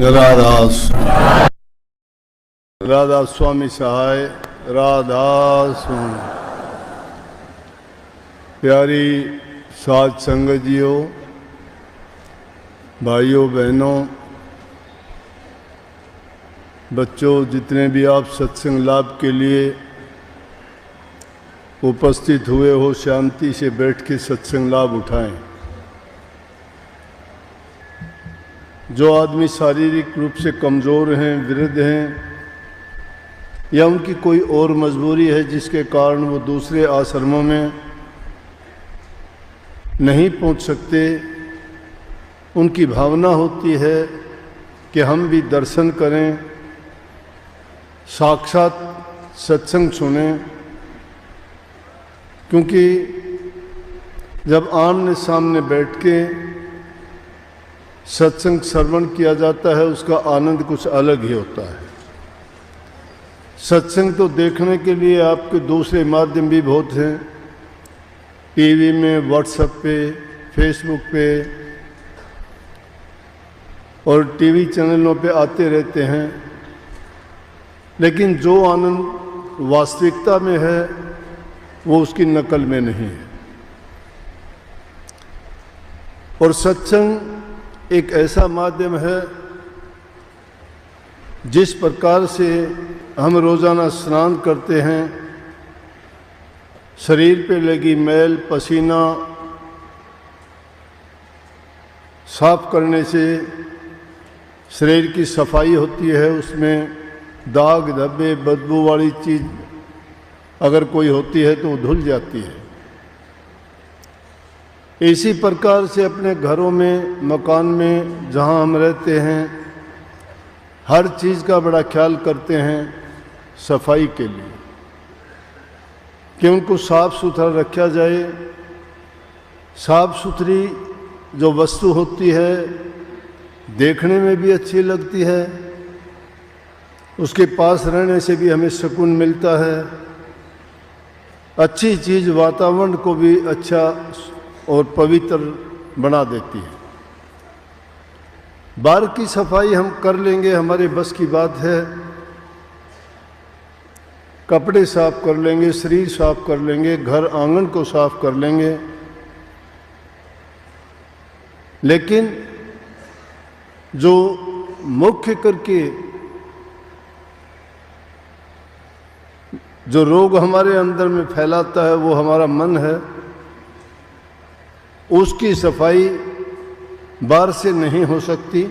राधास राधा स्वामी सहाय राधा स्वामी। प्यारी साध संगत जियो, भाइयों बहनों, बच्चों, जितने भी आप सत्संग लाभ के लिए उपस्थित हुए हो, शांति से बैठ के सत्संग लाभ उठाएं। जो आदमी शारीरिक रूप से कमज़ोर हैं, वृद्ध हैं, या उनकी कोई और मजबूरी है जिसके कारण वो दूसरे आश्रमों में नहीं पहुंच सकते, उनकी भावना होती है कि हम भी दर्शन करें, साक्षात सत्संग सुनें। क्योंकि जब आमने सामने बैठ के सत्संग श्रवण किया जाता है, उसका आनंद कुछ अलग ही होता है। सत्संग तो देखने के लिए आपके दूसरे माध्यम भी बहुत हैं, टीवी में, व्हाट्सएप पे, फेसबुक पे और टीवी चैनलों पे आते रहते हैं, लेकिन जो आनंद वास्तविकता में है वो उसकी नकल में नहीं है। और सत्संग एक ऐसा माध्यम है जिस प्रकार से हम रोज़ाना स्नान करते हैं, शरीर पे लगी मैल पसीना साफ करने से शरीर की सफाई होती है, उसमें दाग धब्बे बदबू वाली चीज़ अगर कोई होती है तो वो धुल जाती है। इसी प्रकार से अपने घरों में, मकान में जहाँ हम रहते हैं, हर चीज़ का बड़ा ख्याल करते हैं सफाई के लिए कि उनको साफ सुथरा रखा जाए। साफ सुथरी जो वस्तु होती है देखने में भी अच्छी लगती है, उसके पास रहने से भी हमें सुकून मिलता है। अच्छी चीज़ वातावरण को भी अच्छा और पवित्र बना देती है। बाहर की सफाई हम कर लेंगे, हमारे बस की बात है, कपड़े साफ कर लेंगे, शरीर साफ कर लेंगे, घर आंगन को साफ कर लेंगे, लेकिन जो मुख्य करके जो रोग हमारे अंदर में फैलाता है वो हमारा मन है। उसकी सफाई बाहर से नहीं हो सकती,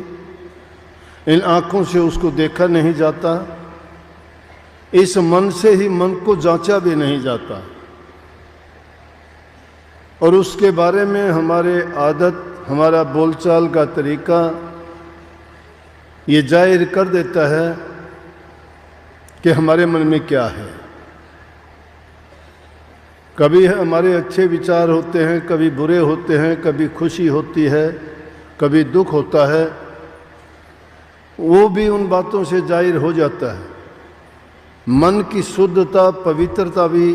इन आँखों से उसको देखा नहीं जाता, इस मन से ही मन को जांचा भी नहीं जाता, और उसके बारे में हमारे आदत, हमारा बोलचाल का तरीका ये जाहिर कर देता है कि हमारे मन में क्या है। कभी हमारे अच्छे विचार होते हैं, कभी बुरे होते हैं, कभी खुशी होती है, कभी दुख होता है, वो भी उन बातों से जाहिर हो जाता है। मन की शुद्धता, पवित्रता भी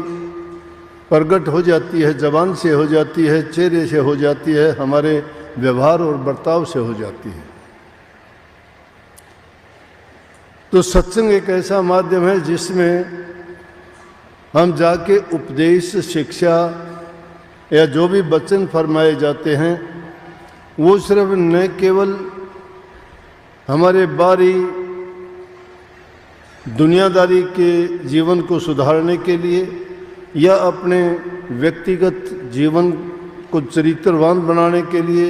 प्रकट हो जाती है, जबान से हो जाती है, चेहरे से हो जाती है, हमारे व्यवहार और बर्ताव से हो जाती है। तो सत्संग एक ऐसा माध्यम है जिसमें हम जाके उपदेश, शिक्षा या जो भी वचन फरमाए जाते हैं वो सिर्फ न केवल हमारे बाहरी दुनियादारी के जीवन को सुधारने के लिए या अपने व्यक्तिगत जीवन को चरित्रवान बनाने के लिए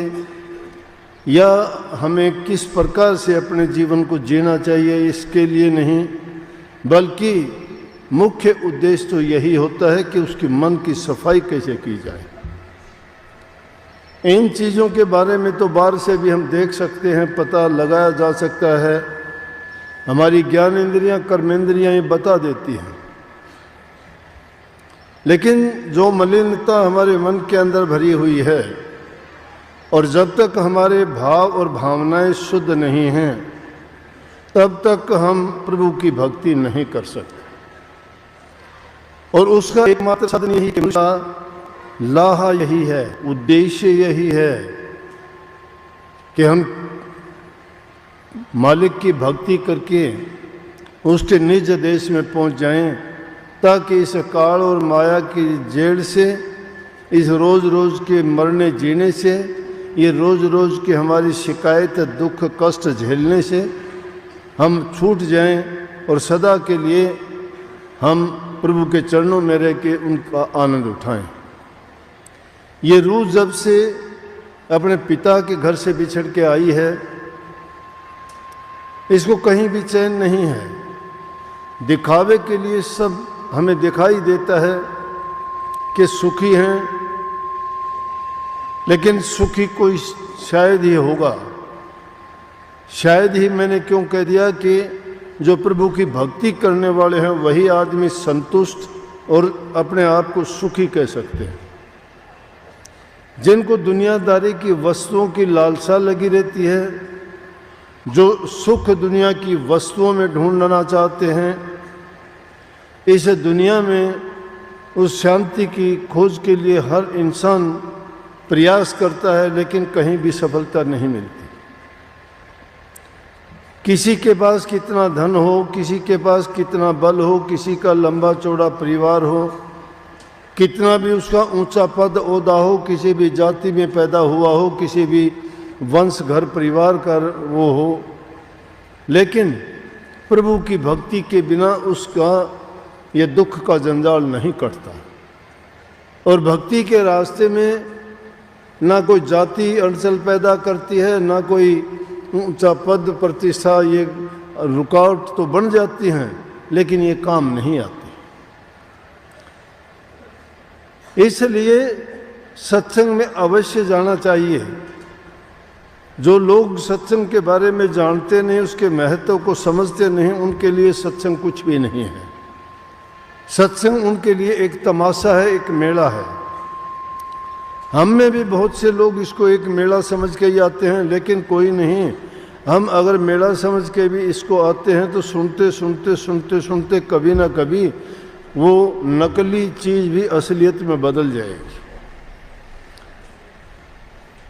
या हमें किस प्रकार से अपने जीवन को जीना चाहिए इसके लिए नहीं, बल्कि मुख्य उद्देश्य तो यही होता है कि उसके मन की सफाई कैसे की जाए। इन चीज़ों के बारे में तो बाहर से भी हम देख सकते हैं, पता लगाया जा सकता है, हमारी ज्ञान इंद्रियां, कर्मेंद्रियां ये बता देती हैं। लेकिन जो मलिनता हमारे मन के अंदर भरी हुई है, और जब तक हमारे भाव और भावनाएं शुद्ध नहीं हैं, तब तक हम प्रभु की भक्ति नहीं कर सकते। और उसका एकमात्र साधन यही कि लाहा यही है, उद्देश्य यही है कि हम मालिक की भक्ति करके उसके निज देश में पहुंच जाएं, ताकि इस काल और माया की जेड़ से, इस रोज़ रोज़ के मरने जीने से, ये रोज़ रोज़ की हमारी शिकायत दुख कष्ट झेलने से हम छूट जाएं और सदा के लिए हम प्रभु के चरणों में रह के उनका आनंद उठाएं। ये रूह जब से अपने पिता के घर से बिछड़ के आई है, इसको कहीं भी चैन नहीं है। दिखावे के लिए सब हमें दिखाई देता है कि सुखी हैं, लेकिन सुखी कोई शायद ही होगा। शायद ही मैंने क्यों कह दिया कि जो प्रभु की भक्ति करने वाले हैं वही आदमी संतुष्ट और अपने आप को सुखी कह सकते हैं। जिनको दुनियादारी की वस्तुओं की लालसा लगी रहती है, जो सुख दुनिया की वस्तुओं में ढूंढना चाहते हैं, इस दुनिया में उस शांति की खोज के लिए हर इंसान प्रयास करता है, लेकिन कहीं भी सफलता नहीं मिलती। किसी के पास कितना धन हो, किसी के पास कितना बल हो, किसी का लंबा चौड़ा परिवार हो, कितना भी उसका ऊंचा पद ओहदा हो, किसी भी जाति में पैदा हुआ हो, किसी भी वंश घर परिवार का वो हो, लेकिन प्रभु की भक्ति के बिना उसका ये दुख का जंजाल नहीं कटता। और भक्ति के रास्ते में ना कोई जाति अड़चन पैदा करती है, ना कोई ऊंचा पद प्रतिष्ठा, ये रुकावट तो बन जाती हैं, लेकिन ये काम नहीं आती। इसलिए सत्संग में अवश्य जाना चाहिए। जो लोग सत्संग के बारे में जानते नहीं, उसके महत्व को समझते नहीं, उनके लिए सत्संग कुछ भी नहीं है। सत्संग उनके लिए एक तमाशा है, एक मेला है। हम में भी बहुत से लोग इसको एक मेला समझ के ही आते हैं, लेकिन कोई नहीं। हम अगर मेला समझ के भी इसको आते हैं तो सुनते सुनते सुनते सुनते कभी ना कभी वो नकली चीज़ भी असलियत में बदल जाएगी।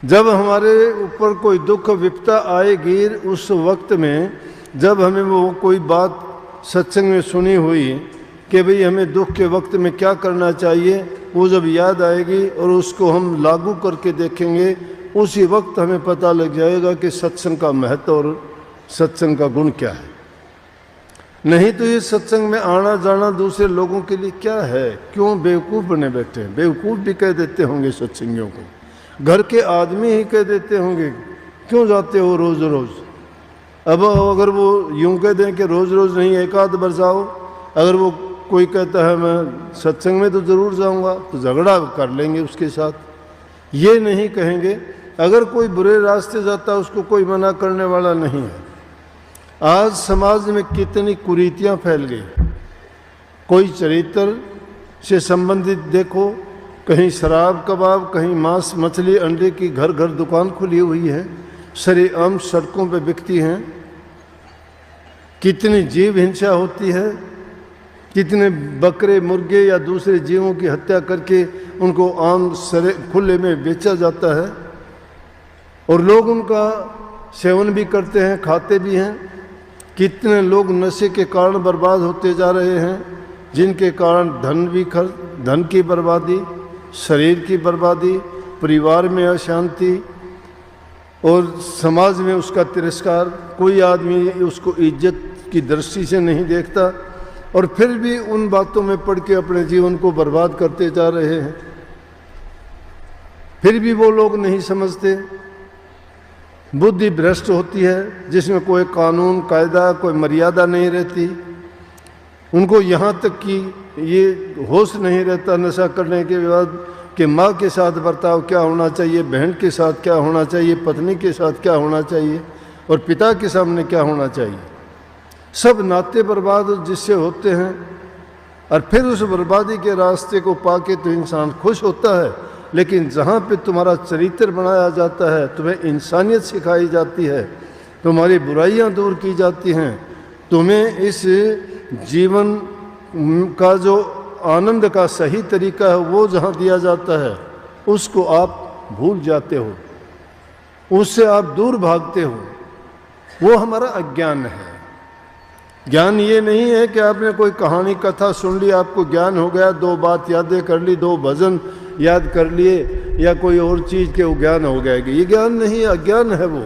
जब हमारे ऊपर कोई दुख विपदा आएगी, उस वक्त में जब हमें वो कोई बात सत्संग में सुनी हुई कि भाई हमें दुख के वक्त में क्या करना चाहिए, वो जब याद आएगी और उसको हम लागू करके देखेंगे, उसी वक्त हमें पता लग जाएगा कि सत्संग का महत्व और सत्संग का गुण क्या है। नहीं तो ये सत्संग में आना जाना दूसरे लोगों के लिए क्या है, क्यों बेवकूफ़ बने बैठे हैं। बेवकूफ़ भी कह देते होंगे सत्संगियों को, घर के आदमी ही कह देते होंगे, क्यों जाते हो रोज़ रोज़। अब अगर वो यूं कह दें कि रोज़ रोज़ नहीं, एक आध बार जाओ, अगर वो कोई कहता है मैं सत्संग में तो ज़रूर जाऊंगा, तो झगड़ा कर लेंगे उसके साथ। ये नहीं कहेंगे। अगर कोई बुरे रास्ते जाता है, उसको कोई मना करने वाला नहीं है। आज समाज में कितनी कुरीतियाँ फैल गई। कोई चरित्र से संबंधित देखो, कहीं शराब कबाब, कहीं मांस मछली अंडे की घर घर दुकान खुली हुई है, सरेआम सड़कों पे बिकती हैं। कितनी जीव हिंसा होती है, कितने बकरे मुर्गे या दूसरे जीवों की हत्या करके उनको आम सरे खुले में बेचा जाता है, और लोग उनका सेवन भी करते हैं, खाते भी हैं। कितने लोग नशे के कारण बर्बाद होते जा रहे हैं, जिनके कारण धन की बर्बादी, शरीर की बर्बादी, परिवार में अशांति और समाज में उसका तिरस्कार। कोई आदमी उसको इज्जत की दृष्टि से नहीं देखता, और फिर भी उन बातों में पड़ के अपने जीवन को बर्बाद करते जा रहे हैं। फिर भी वो लोग नहीं समझते। बुद्धि भ्रष्ट होती है, जिसमें कोई कानून कायदा, कोई मर्यादा नहीं रहती। उनको यहाँ तक कि ये होश नहीं रहता नशा करने के बाद कि माँ के साथ बर्ताव क्या होना चाहिए, बहन के साथ क्या होना चाहिए, पत्नी के साथ क्या होना चाहिए, और पिता के सामने क्या होना चाहिए। सब नाते बर्बाद जिससे होते हैं, और फिर उस बर्बादी के रास्ते को पाके तो इंसान खुश होता है। लेकिन जहाँ पे तुम्हारा चरित्र बनाया जाता है, तुम्हें इंसानियत सिखाई जाती है, तुम्हारी बुराइयाँ दूर की जाती हैं, तुम्हें इस जीवन का जो आनंद का सही तरीका है वो जहाँ दिया जाता है, उसको आप भूल जाते हो, उससे आप दूर भागते हो। वो हमारा अज्ञान है। ज्ञान ये नहीं है कि आपने कोई कहानी कथा सुन ली, आपको ज्ञान हो गया, 2 बात यादें कर ली, 2 भजन याद कर लिए, या कोई और चीज के वो ज्ञान हो गया। ये ज्ञान नहीं, अज्ञान है वो।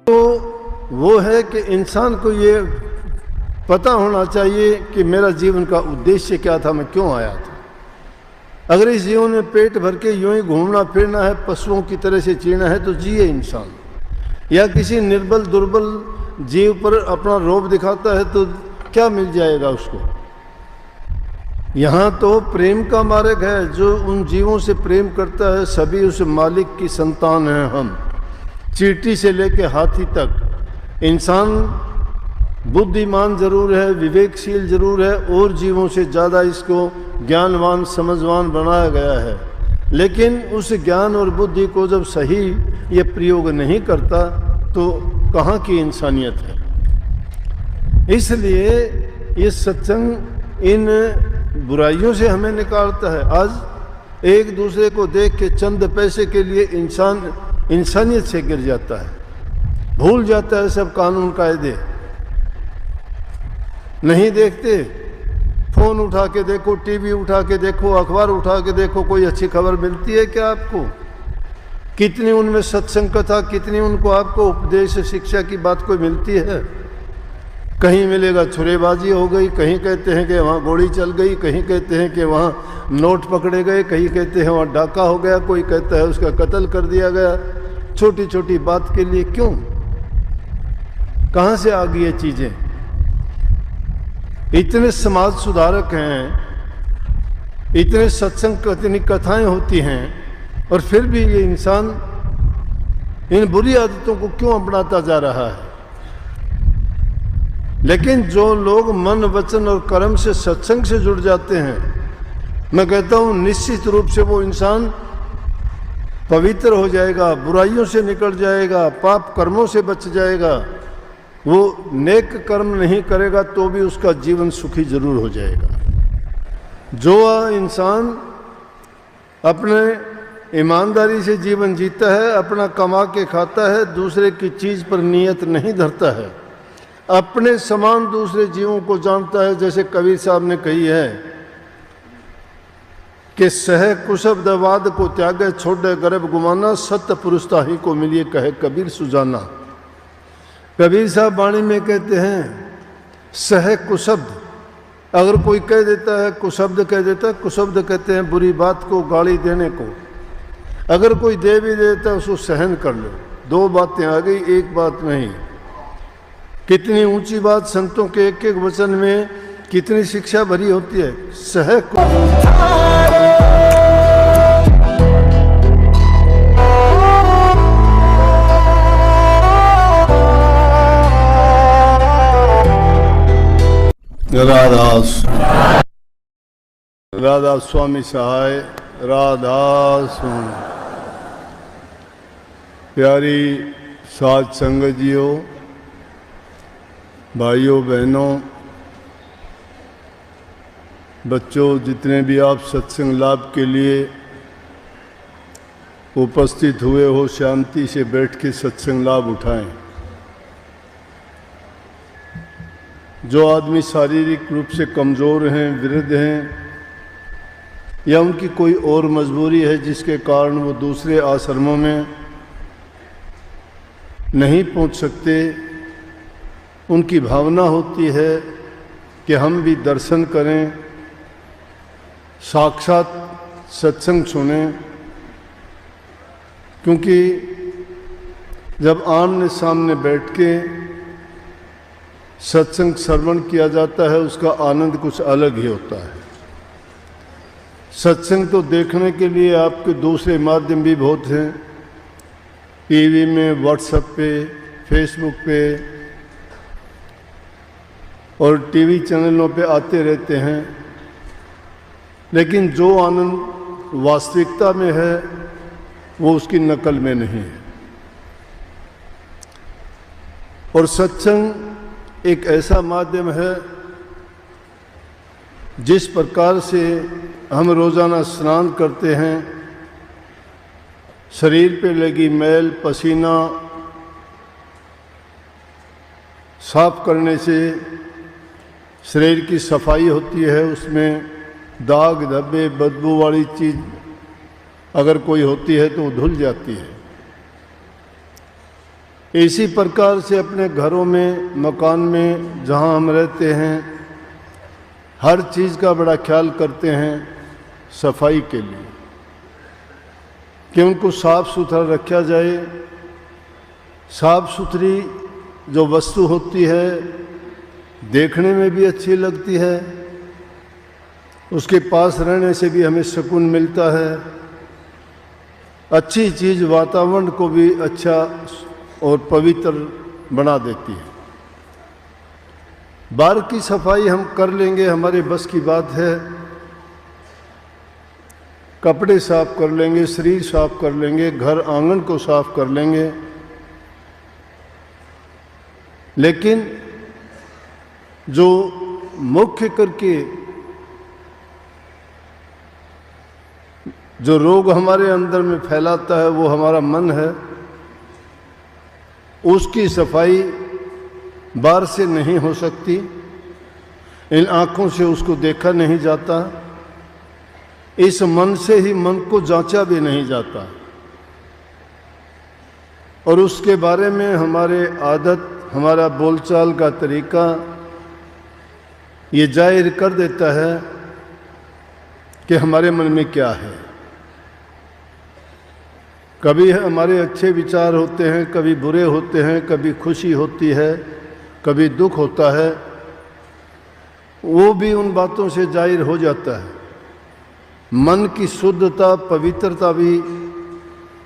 तो वो है कि इंसान को ये पता होना चाहिए कि मेरा जीवन का उद्देश्य क्या था, मैं क्यों आया था। अगर इस जीवन में पेट भर के यूं ही घूमना फिरना है, पशुओं की तरह से जीना है, तो जिए इंसान। या किसी निर्बल दुर्बल जीव पर अपना रोब दिखाता है तो क्या मिल जाएगा उसको। यहाँ तो प्रेम का मार्ग है। जो उन जीवों से प्रेम करता है सभी उस मालिक की संतान हैं हम। चींटी से लेके हाथी तक इंसान बुद्धिमान जरूर है, विवेकशील जरूर है, और जीवों से ज़्यादा इसको ज्ञानवान समझवान बनाया गया है। लेकिन उस ज्ञान और बुद्धि को जब सही ये प्रयोग नहीं करता तो कहाँ की इंसानियत है। इसलिए ये सत्संग इन बुराइयों से हमें निकालता है। आज एक दूसरे को देख के चंद पैसे के लिए इंसान इंसानियत से गिर जाता है, भूल जाता है सब कानून कायदे, नहीं देखते। फोन उठा के देखो, टीवी उठा के देखो, अखबार उठा के देखो, कोई अच्छी खबर मिलती है क्या आपको? कितनी उनमें सत्संग कथा, कितनी उनको आपको उपदेश शिक्षा की बात कोई मिलती है? कहीं मिलेगा छुरेबाजी हो गई, कहीं कहते हैं कि वहाँ गोली चल गई, कहीं कहते हैं कि वहाँ नोट पकड़े गए, कहीं कहते हैं वहाँ डाका हो गया, कोई कहता है उसका कत्ल कर दिया गया। छोटी छोटी बात के लिए क्यों? कहाँ से आ गई ये चीज़ें? इतने समाज सुधारक हैं, इतने सत्संग इतनी कथाएं होती हैं, और फिर भी ये इंसान इन बुरी आदतों को क्यों अपनाता जा रहा है? लेकिन जो लोग मन वचन और कर्म से सत्संग से जुड़ जाते हैं, मैं कहता हूं निश्चित रूप से वो इंसान पवित्र हो जाएगा, बुराइयों से निकल जाएगा, पाप कर्मों से बच जाएगा। वो नेक कर्म नहीं करेगा तो भी उसका जीवन सुखी जरूर हो जाएगा। जो इंसान अपने ईमानदारी से जीवन जीता है, अपना कमा के खाता है, दूसरे की चीज पर नियत नहीं धरता है, अपने समान दूसरे जीवों को जानता है, जैसे कबीर साहब ने कही है कि सह कुशब्दवाद को त्यागे छोड़े गर्भ गुमाना, सत्य पुरुषता ही को मिलिए कहे कबीर सुजाना। कबीर साहब वाणी में कहते हैं सह कुशब्द, अगर कोई कह देता है, कुशब्द कह देता है, कुशब्द कहते हैं बुरी बात को, गाली देने को। अगर कोई दे भी देता है उसको सहन कर लो। 2 बातें आ गई, एक बात नहीं। कितनी ऊंची बात, संतों के एक एक वचन में कितनी शिक्षा भरी होती है। सह राधा स्वामी सहाय, राधा स्वामी। प्यारी साध संगत जियो, भाइयों बहनों, बच्चों, जितने भी आप सत्संग लाभ के लिए उपस्थित हुए हो, शांति से बैठ के सत्संग लाभ उठाएं। जो आदमी शारीरिक रूप से कमज़ोर हैं, वृद्ध हैं, या उनकी कोई और मजबूरी है जिसके कारण वो दूसरे आश्रमों में नहीं पहुंच सकते, उनकी भावना होती है कि हम भी दर्शन करें, साक्षात सत्संग सुनें। क्योंकि जब आमने सामने बैठ के सत्संग श्रवण किया जाता है, उसका आनंद कुछ अलग ही होता है। सत्संग तो देखने के लिए आपके दूसरे माध्यम भी बहुत हैं, टीवी में, व्हाट्सएप पे, फेसबुक पे और टीवी चैनलों पे आते रहते हैं। लेकिन जो आनंद वास्तविकता में है वो उसकी नकल में नहीं है। और सत्संग एक ऐसा माध्यम है जिस प्रकार से हम रोज़ाना स्नान करते हैं, शरीर पे लगी मैल, पसीना साफ करने से शरीर की सफाई होती है, उसमें दाग धब्बे बदबू वाली चीज़ अगर कोई होती है तो वो धुल जाती है। इसी प्रकार से अपने घरों में, मकान में जहाँ हम रहते हैं, हर चीज़ का बड़ा ख्याल करते हैं सफाई के लिए कि उनको साफ सुथरा रखा जाए। साफ सुथरी जो वस्तु होती है देखने में भी अच्छी लगती है, उसके पास रहने से भी हमें सुकून मिलता है। अच्छी चीज़ वातावरण को भी अच्छा और पवित्र बना देती है। बाहर की सफाई हम कर लेंगे, हमारे बस की बात है। कपड़े साफ कर लेंगे, शरीर साफ कर लेंगे, घर आंगन को साफ कर लेंगे, लेकिन जो मुख्य करके जो रोग हमारे अंदर में फैलाता है वो हमारा मन है। उसकी सफाई बाहर से नहीं हो सकती, इन आँखों से उसको देखा नहीं जाता, इस मन से ही मन को जांचा भी नहीं जाता, और उसके बारे में हमारे आदत, हमारा बोलचाल का तरीका ये जाहिर कर देता है कि हमारे मन में क्या है। कभी हमारे अच्छे विचार होते हैं, कभी बुरे होते हैं, कभी खुशी होती है, कभी दुख होता है, वो भी उन बातों से जाहिर हो जाता है। मन की शुद्धता, पवित्रता भी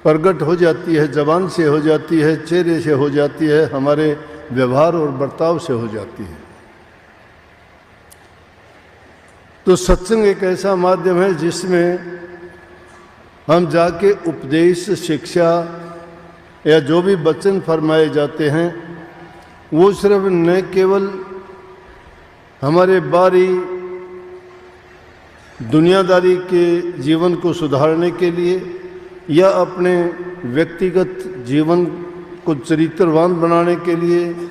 प्रकट हो जाती है, जबान से हो जाती है, चेहरे से हो जाती है, हमारे व्यवहार और बर्ताव से हो जाती है। तो सत्संग एक ऐसा माध्यम है जिसमें हम जाके उपदेश, शिक्षा या जो भी वचन फरमाए जाते हैं वो सिर्फ न केवल हमारे बाहरी दुनियादारी के जीवन को सुधारने के लिए या अपने व्यक्तिगत जीवन को चरित्रवान बनाने के लिए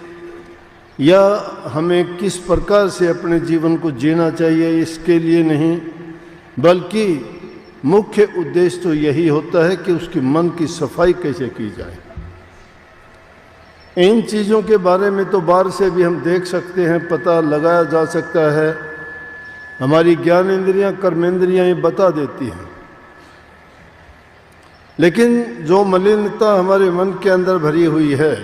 या हमें किस प्रकार से अपने जीवन को जीना चाहिए इसके लिए नहीं, बल्कि मुख्य उद्देश्य तो यही होता है कि उसकी मन की सफाई कैसे की जाए। इन चीज़ों के बारे में तो बाहर से भी हम देख सकते हैं, पता लगाया जा सकता है, हमारी ज्ञान इंद्रियां, कर्मेंद्रियां ये बता देती हैं। लेकिन जो मलिनता हमारे मन के अंदर भरी हुई है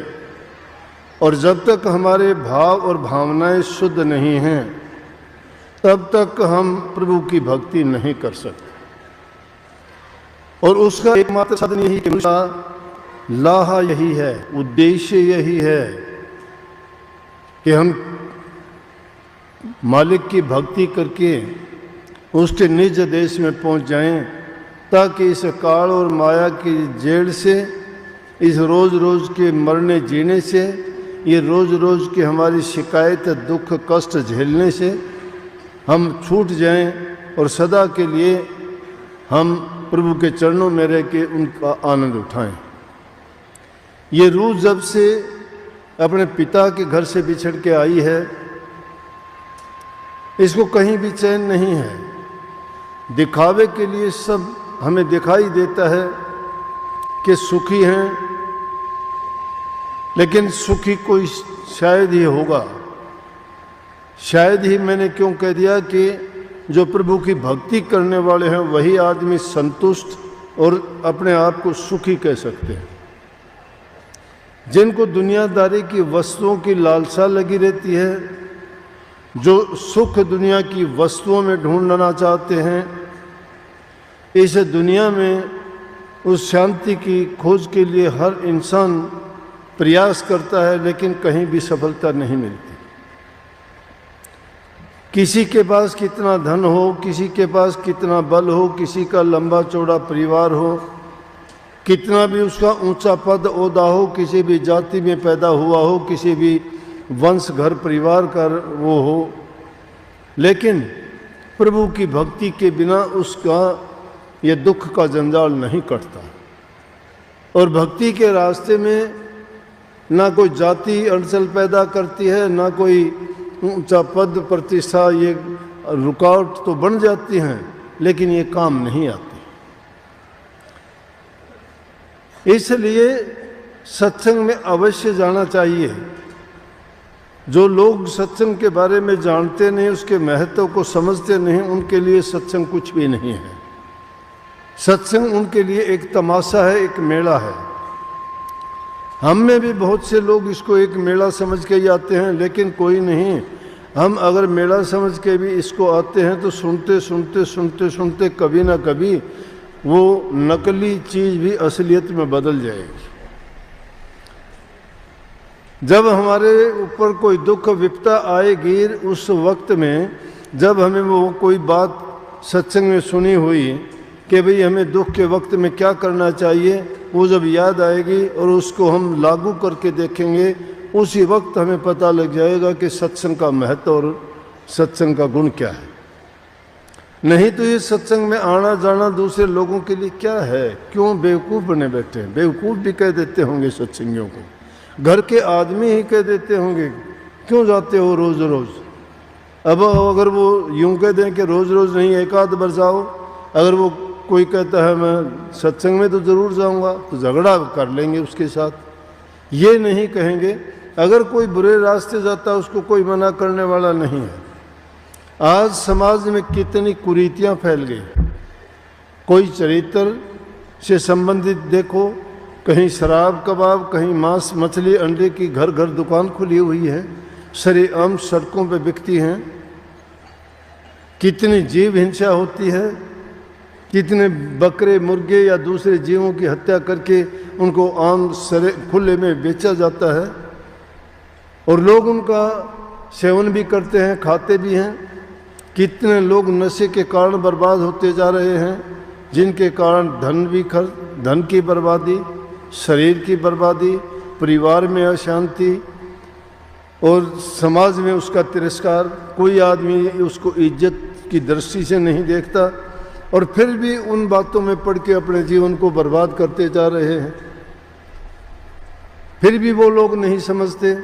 और जब तक हमारे भाव और भावनाएं शुद्ध नहीं हैं तब तक हम प्रभु की भक्ति नहीं कर सकते। और उसका एकमात्र साधन यही है, लाहा यही है, उद्देश्य यही है कि हम मालिक की भक्ति करके उसके निज देश में पहुंच जाएं, ताकि इस काल और माया की जेड़ से, इस रोज़ रोज़ के मरने जीने से, ये रोज़ रोज़ की हमारी शिकायत, दुख, कष्ट झेलने से हम छूट जाएं और सदा के लिए हम प्रभु के चरणों में रह के उनका आनंद उठाएं। ये रूह जब से अपने पिता के घर से बिछड़ के आई है, इसको कहीं भी चैन नहीं है। दिखावे के लिए सब हमें दिखाई देता है कि सुखी हैं, लेकिन सुखी कोई शायद ही होगा। शायद ही मैंने क्यों कह दिया कि जो प्रभु की भक्ति करने वाले हैं वही आदमी संतुष्ट और अपने आप को सुखी कह सकते हैं। जिनको दुनियादारी की वस्तुओं की लालसा लगी रहती है, जो सुख दुनिया की वस्तुओं में ढूंढना चाहते हैं, इस दुनिया में उस शांति की खोज के लिए हर इंसान प्रयास करता है, लेकिन कहीं भी सफलता नहीं मिलती। किसी के पास कितना धन हो, किसी के पास कितना बल हो, किसी का लंबा चौड़ा परिवार हो, कितना भी उसका ऊंचा पद ओहदा हो, किसी भी जाति में पैदा हुआ हो, किसी भी वंश घर परिवार का वो हो, लेकिन प्रभु की भक्ति के बिना उसका ये दुख का जंजाल नहीं कटता। और भक्ति के रास्ते में ना कोई जाति अड़चन पैदा करती है, ना कोई ऊंचा पद प्रतिष्ठा, ये रुकावट तो बन जाती हैं लेकिन ये काम नहीं आती। इसलिए सत्संग में अवश्य जाना चाहिए। जो लोग सत्संग के बारे में जानते नहीं, उसके महत्व को समझते नहीं, उनके लिए सत्संग कुछ भी नहीं है। सत्संग उनके लिए एक तमाशा है, एक मेला है। हम में भी बहुत से लोग इसको एक मेला समझ के ही आते हैं, लेकिन कोई नहीं। हम अगर मेला समझ के भी इसको आते हैं तो सुनते सुनते सुनते सुनते कभी ना कभी वो नकली चीज़ भी असलियत में बदल जाएगी। जब हमारे ऊपर कोई दुख विपदा आएगी, उस वक्त में जब हमें वो कोई बात सत्संग में सुनी हुई कि भाई हमें दुख के वक्त में क्या करना चाहिए, वो जब याद आएगी और उसको हम लागू करके देखेंगे, उसी वक्त हमें पता लग जाएगा कि सत्संग का महत्व और सत्संग का गुण क्या है। नहीं तो ये सत्संग में आना जाना दूसरे लोगों के लिए क्या है? क्यों बेवकूफ़ बने बैठे हैं? बेवकूफ़ भी कह देते होंगे सत्संगियों को, घर के आदमी ही कह देते होंगे, क्यों जाते हो रोज़ रोज़? अब अगर वो यूं कह दें कि रोज़ रोज़ नहीं, एक आध बार जाओ। अगर वो कोई कहता है मैं सत्संग में तो ज़रूर जाऊंगा, तो झगड़ा कर लेंगे उसके साथ। ये नहीं कहेंगे। अगर कोई बुरे रास्ते जाता है उसको कोई मना करने वाला नहीं है। आज समाज में कितनी कुरीतियाँ फैल गई। कोई चरित्र से संबंधित देखो, कहीं शराब कबाब, कहीं मांस मछली अंडे की घर घर दुकान खुली हुई है, सरेआम सड़कों पे बिकती हैं। कितनी जीव हिंसा होती है, कितने बकरे मुर्गे या दूसरे जीवों की हत्या करके उनको आम सरे खुले में बेचा जाता है और लोग उनका सेवन भी करते हैं, खाते भी हैं। कितने लोग नशे के कारण बर्बाद होते जा रहे हैं, जिनके कारण धन की बर्बादी, शरीर की बर्बादी, परिवार में अशांति और समाज में उसका तिरस्कार। कोई आदमी उसको इज्जत की दृष्टि से नहीं देखता और फिर भी उन बातों में पड़ के अपने जीवन को बर्बाद करते जा रहे हैं। फिर भी वो लोग नहीं समझते।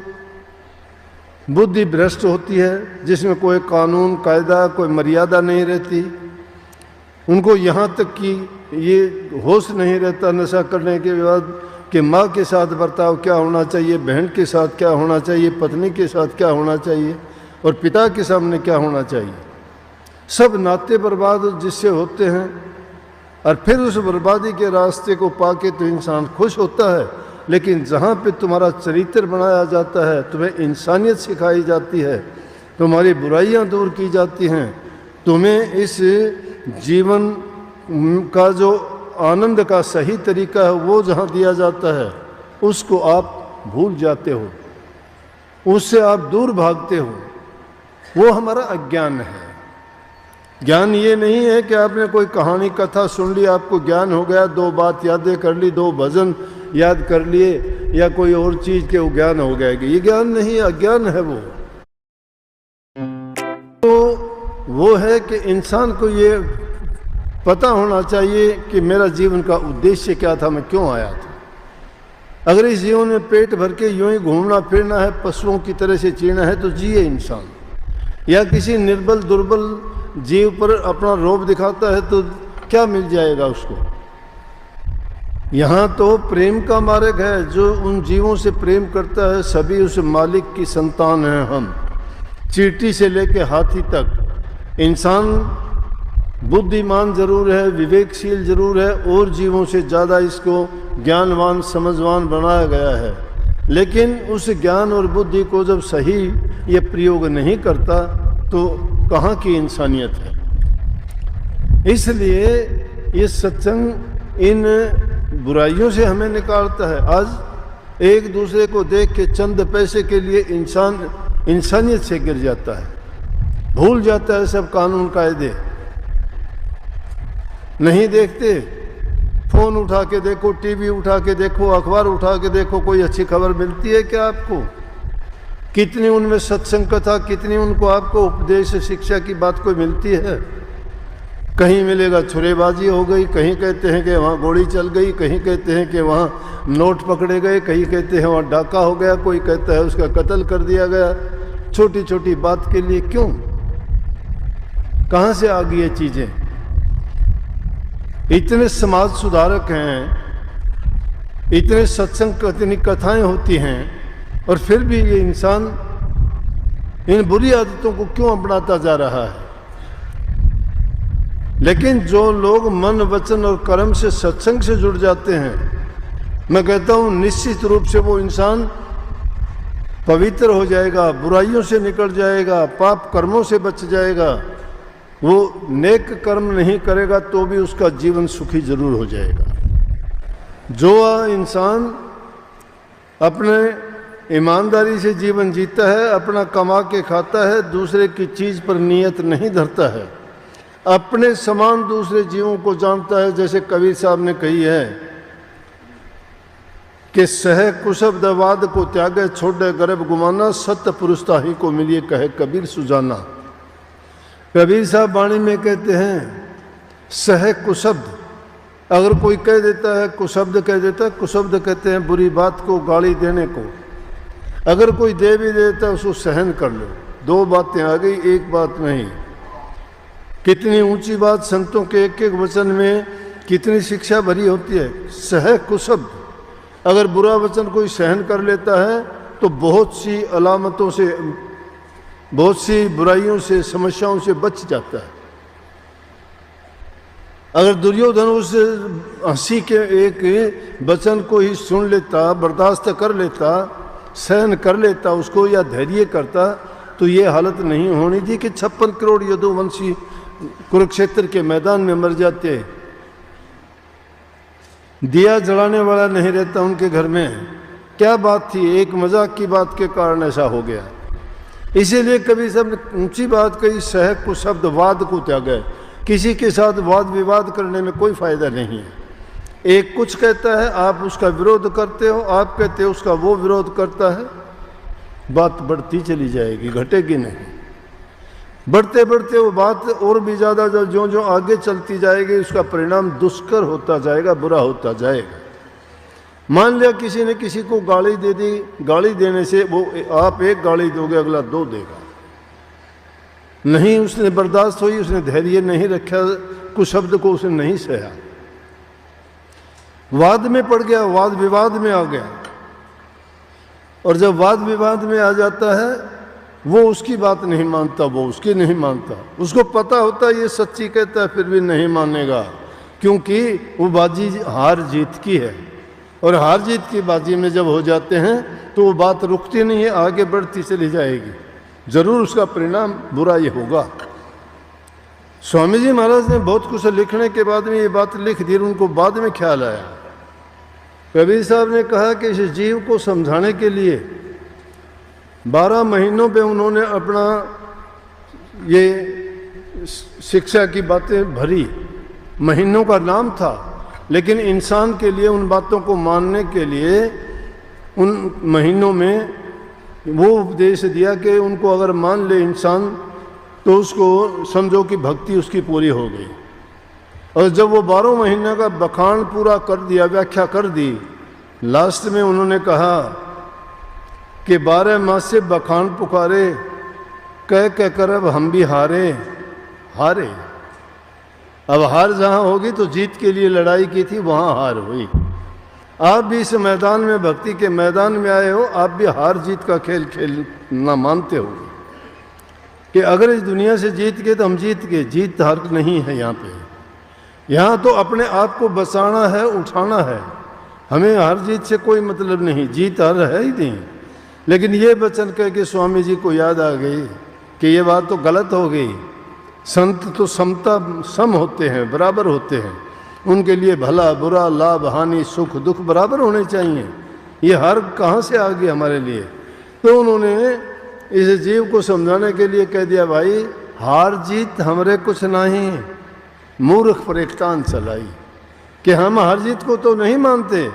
बुद्धि भ्रष्ट होती है, जिसमें कोई कानून कायदा, कोई मर्यादा नहीं रहती। उनको यहाँ तक कि ये होश नहीं रहता नशा करने के बाद कि माँ के साथ बर्ताव क्या होना चाहिए, बहन के साथ क्या होना चाहिए, पत्नी के साथ क्या होना चाहिए और पिता के सामने क्या होना चाहिए। सब नाते बर्बाद जिससे होते हैं। और फिर उस बर्बादी के रास्ते को पाके तो इंसान खुश होता है, लेकिन जहाँ पे तुम्हारा चरित्र बनाया जाता है, तुम्हें इंसानियत सिखाई जाती है, तुम्हारी बुराइयाँ दूर की जाती हैं, तुम्हें इस जीवन का जो आनंद का सही तरीका है वो जहाँ दिया जाता है, उसको आप भूल जाते हो, उससे आप दूर भागते हो। वो हमारा अज्ञान है। ज्ञान ये नहीं है कि आपने कोई कहानी कथा सुन ली, आपको ज्ञान हो गया, दो बात यादें कर ली, दो भजन याद कर लिए या कोई और चीज़ के वो ज्ञान हो गया। ये ज्ञान नहीं, अज्ञान है वो। तो वो है कि इंसान को ये पता होना चाहिए कि मेरा जीवन का उद्देश्य क्या था, मैं क्यों आया था। अगर इस जीवन में पेट भर के यूं ही घूमना फिरना है, पशुओं की तरह से जीना है, तो जिए इंसान। या किसी निर्बल दुर्बल जीव पर अपना रोब दिखाता है तो क्या मिल जाएगा उसको। यहाँ तो प्रेम का मार्ग है। जो उन जीवों से प्रेम करता है, सभी उस मालिक की संतान हैं हम। चींटी से लेके हाथी तक इंसान बुद्धिमान जरूर है, विवेकशील जरूर है, और जीवों से ज़्यादा इसको ज्ञानवान समझवान बनाया गया है। लेकिन उस ज्ञान और बुद्धि को जब सही ये प्रयोग नहीं करता तो कहाँ की इंसानियत है। इसलिए ये सत्संग इन बुराइयों से हमें निकालता है। आज एक दूसरे को देख के चंद पैसे के लिए इंसान इंसानियत से गिर जाता है, भूल जाता है सब कानून कायदे, नहीं देखते। फोन उठा के देखो, टीवी उठा के देखो, अखबार उठा के देखो, कोई अच्छी खबर मिलती है क्या आपको? कितनी उनमें सत्संग कथा, कितनी उनको आपको उपदेश शिक्षा की बात कोई मिलती है? कहीं मिलेगा छुरेबाजी हो गई, कहीं कहते हैं कि वहाँ गोली चल गई, कहीं कहते हैं कि वहाँ नोट पकड़े गए, कहीं कहते हैं वहाँ डाका हो गया, कोई कहता है उसका कत्ल कर दिया गया। छोटी छोटी बात के लिए क्यों? कहाँ से आ गई ये चीज़ें? इतने समाज सुधारक हैं, इतने सत्संग, इतनी कथाएं होती हैं, और फिर भी ये इंसान इन बुरी आदतों को क्यों अपनाता जा रहा है? लेकिन जो लोग मन, वचन और कर्म से, सत्संग से जुड़ जाते हैं, मैं कहता हूं निश्चित रूप से वो इंसान पवित्र हो जाएगा, बुराइयों से निकल जाएगा, पाप कर्मों से बच जाएगा। वो नेक कर्म नहीं करेगा तो भी उसका जीवन सुखी जरूर हो जाएगा। जो इंसान अपने ईमानदारी से जीवन जीता है, अपना कमा के खाता है, दूसरे की चीज पर नियत नहीं धरता है, अपने समान दूसरे जीवों को जानता है, जैसे कबीर साहब ने कही है कि सह कुशब्दवाद को त्यागे, छोड़े गर्भ गुमाना, सत्य पुरुषता ही को मिलिए कहे कबीर सुजाना। कबीर साहब वाणी में कहते हैं सह कुशब्द, अगर कोई कह देता है, कुशब्द कह देता है, कुशब्द कहते हैं बुरी बात को, गाली देने को। अगर कोई दे भी देता है उसको सहन कर लो। दो बातें आ गई, एक बात नहीं। कितनी ऊंची बात, संतों के एक एक वचन में कितनी शिक्षा भरी होती है। सह कुशब्द, अगर बुरा वचन कोई सहन कर लेता है तो बहुत सी अलामतों से, बहुत सी बुराइयों से, समस्याओं से बच जाता है। अगर दुर्योधन उस हंसी के एक वचन को ही सुन लेता, बर्दाश्त कर लेता, सहन कर लेता उसको, या धैर्य करता, तो ये हालत नहीं होनी थी कि 56 करोड़ यदुवंशी कुरुक्षेत्र के मैदान में मर जाते। दिया जलाने वाला नहीं रहता उनके घर में। क्या बात थी? एक मजाक की बात के कारण ऐसा हो गया। इसीलिए कभी सब ऊंची बात कही, सह कुशब्द वाद को त्यागे। किसी के साथ वाद विवाद करने में कोई फायदा नहीं है। एक कुछ कहता है, आप उसका विरोध करते हो, आप कहते हो उसका वो विरोध करता है, बात बढ़ती चली जाएगी, घटेगी नहीं। बढ़ते बढ़ते वो बात और भी ज़्यादा जो जो आगे चलती जाएगी उसका परिणाम दुष्कर होता जाएगा, बुरा होता जाएगा। मान लिया किसी ने किसी को गाली दे दी, गाली देने से वो, आप एक गाली दोगे अगला दो देगा। नहीं उसने बर्दाश्त हुई, उसने धैर्य नहीं रखा, कुछ शब्द को उसने नहीं सहा, वाद में पड़ गया, वाद विवाद में आ गया। और जब वाद विवाद में आ जाता है, वो उसकी बात नहीं मानता, वो उसकी नहीं मानता। उसको पता होता है ये सच्ची कहता है, फिर भी नहीं मानेगा, क्योंकि वो बाजी हार जीत की है। और हार जीत की बाजी में जब हो जाते हैं तो वो बात रुकती नहीं है, आगे बढ़ती चली जाएगी, जरूर उसका परिणाम बुरा ही होगा। स्वामी जी महाराज ने बहुत कुछ लिखने के बाद में ये बात लिख दी, उनको बाद में ख्याल आया। कबीर साहब ने कहा कि इस जीव को समझाने के लिए 12 महीनों पे उन्होंने अपना ये शिक्षा की बातें भरी। महीनों का नाम था, लेकिन इंसान के लिए उन बातों को मानने के लिए उन महीनों में वो उपदेश दिया कि उनको अगर मान ले इंसान तो उसको समझो कि भक्ति उसकी पूरी हो गई। और जब वो 12 महीने का बखान पूरा कर दिया, व्याख्या कर दी, लास्ट में उन्होंने कहा कि 12 मास से बखान पुकारे, कह कर अब हम भी हारे। अब हार जहाँ होगी तो जीत के लिए लड़ाई की थी, वहाँ हार हुई। आप भी इस मैदान में, भक्ति के मैदान में आए हो, आप भी हार जीत का खेल खेलना मानते हो कि अगर इस दुनिया से जीत गए तो हम जीत गए। जीत हार नहीं है यहाँ पे। यहाँ तो अपने आप को बचाना है, उठाना है। हमें हार जीत से कोई मतलब नहीं, जीत हार है ही नहीं। लेकिन ये वचन कह के स्वामी जी को याद आ गई कि ये बात तो गलत हो गई। संत तो सम होते हैं, बराबर होते हैं। उनके लिए भला बुरा, लाभ हानि, सुख दुख बराबर होने चाहिए। ये हार कहाँ से आ गई हमारे लिए? तो उन्होंने इस जीव को समझाने के लिए कह दिया, भाई हार जीत हमरे कुछ नहीं, मूर्ख परेशान चलाई। कि हम हार जीत को तो नहीं मानते,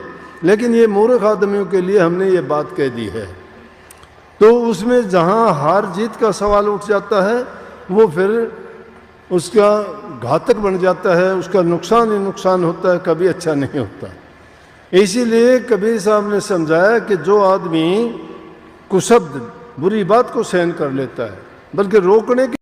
लेकिन ये मूर्ख आदमियों के लिए हमने ये बात कह दी है। तो उसमें जहाँ हार जीत का सवाल उठ जाता है, वो फिर उसका घातक बन जाता है, उसका नुकसान ही नुकसान होता है, कभी अच्छा नहीं होता। इसीलिए कबीर साहब ने समझाया कि जो आदमी कुशब्द बुरी बात को सहन कर लेता है, बल्कि रोकने के